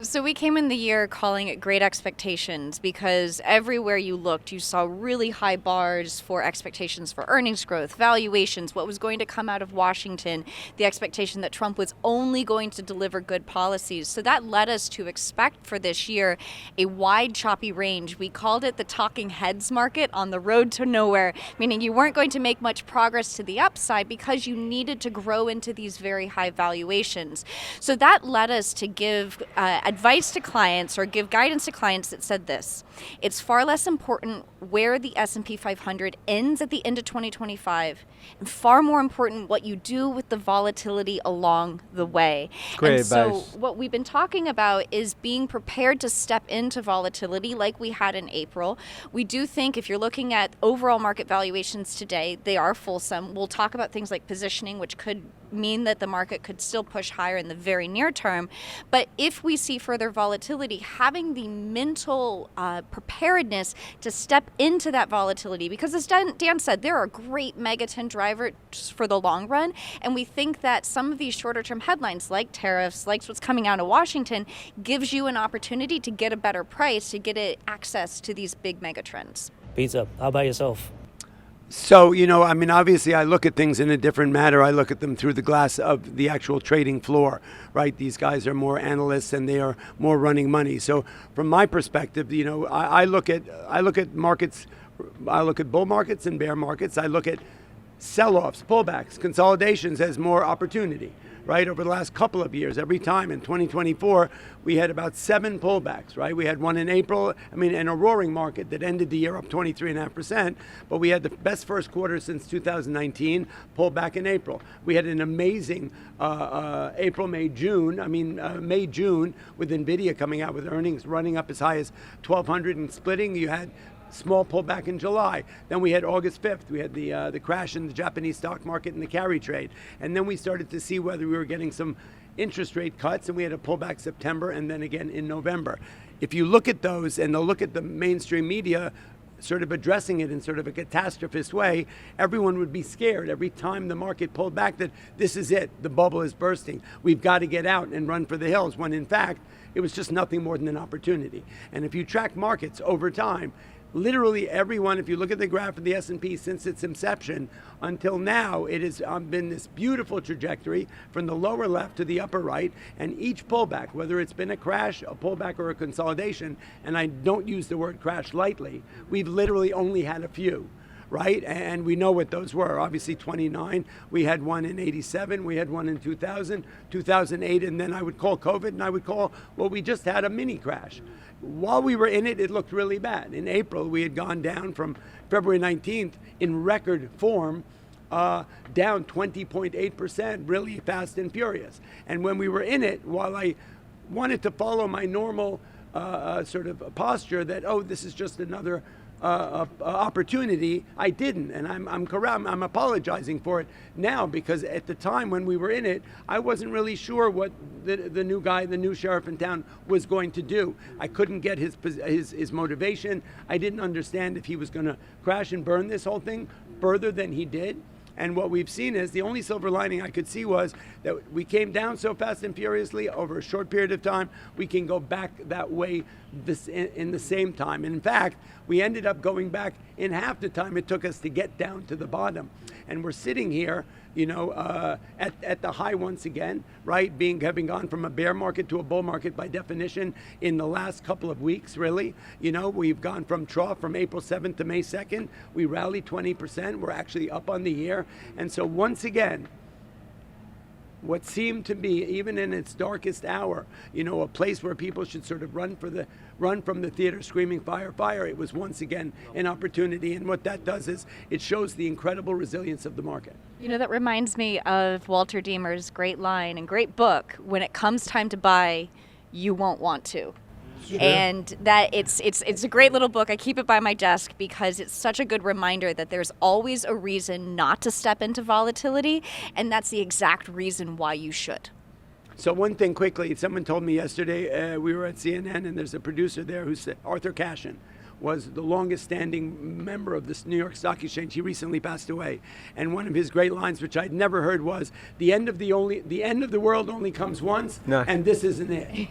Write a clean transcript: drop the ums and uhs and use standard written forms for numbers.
So we came in the year calling it great expectations because everywhere you looked, you saw really high bars for expectations for earnings growth, valuations, what was going to come out of Washington, the expectation that Trump was only going to deliver good policies. So that led us to expect for this year a wide, choppy range. We called it the talking heads market on the road to nowhere, meaning you weren't going to make much progress to the upside because you needed to grow into these very high valuations. So that led us to give advice to clients or give guidance to clients that said this: it's far less important where the S&P 500 ends at the end of 2025 and far more important what you do with the volatility along the way. Great and advice. So what we've been talking about is being prepared to step into volatility like we had in April. We do think if you're looking at overall market valuations today, they are fulsome. We'll talk about things like positioning, which could mean that the market could still push higher in the very near term. But if we see further volatility, having the mental preparedness to step into that volatility, because as Dan said, there are great megatrend drivers for the long run, and we think that some of these shorter term headlines like tariffs, like what's coming out of Washington, gives you an opportunity to get a better price, to get access to these big megatrends. Pizza. How about yourself? So, obviously I look at things in a different manner. I look at them through the glass of the actual trading floor, right? These guys are more analysts and they are more running money. So from my perspective, I look at markets, I look at bull markets and bear markets. I look at sell-offs, pullbacks, consolidations as more opportunity, right? Over the last couple of years, every time in 2024, we had about 7 pullbacks, right? We had one in April, in a roaring market that ended the year up 23.5%, but we had the best first quarter since 2019, pullback in April. We had an amazing April, May, June with NVIDIA coming out with earnings running up as high as 1,200 and splitting. You had small pullback in July. Then we had August 5th. We had the crash in the Japanese stock market and the carry trade. And then we started to see whether we were getting some interest rate cuts, and we had a pullback September and then again in November. If you look at those and they'll look at the mainstream media sort of addressing it in sort of a catastrophist way, everyone would be scared every time the market pulled back that this is it, the bubble is bursting. We've got to get out and run for the hills, when in fact, it was just nothing more than an opportunity. And if you track markets over time, literally everyone, if you look at the graph of the S&P since its inception until now, it has been this beautiful trajectory from the lower left to the upper right, and each pullback, whether it's been a crash, a pullback, or a consolidation, and I don't use the word crash lightly, we've literally only had a few, right? And we know what those were. Obviously 29, we had one in 87, we had one in 2000, 2008, and then I would call COVID, and I would call, we just had a mini crash. While we were in it, it looked really bad. In April, we had gone down from February 19th in record form, down 20.8%, really fast and furious. And when we were in it, while I wanted to follow my normal sort of posture that, this is just another opportunity, I didn't, and I'm apologizing for it now, because at the time when we were in it, I wasn't really sure what the new guy, the new sheriff in town, was going to do. I couldn't get his motivation. I didn't understand if he was going to crash and burn this whole thing further than he did. And what we've seen is the only silver lining I could see was that we came down so fast and furiously over a short period of time, we can go back that way in the same time. And in fact, we ended up going back in half the time it took us to get down to the bottom. And we're sitting here, at the high once again, right? Having gone from a bear market to a bull market by definition in the last couple of weeks, really. We've gone from trough from April 7th to May 2nd. We rallied 20%. We're actually up on the year. And so once again, what seemed to be, even in its darkest hour, a place where people should sort of run from the theater screaming fire, fire, it was once again an opportunity. And what that does is it shows the incredible resilience of the market. That reminds me of Walter Deemer's great line and great book, when it comes time to buy, you won't want to. Sure. And that it's a great little book. I keep it by my desk because it's such a good reminder that there's always a reason not to step into volatility, and that's the exact reason why you should. So one thing quickly, someone told me yesterday, we were at CNN, and there's a producer there who said, Arthur Cashin was the longest standing member of this New York Stock Exchange. He recently passed away. And one of his great lines, which I'd never heard, was, the end of the world only comes once, and this isn't it.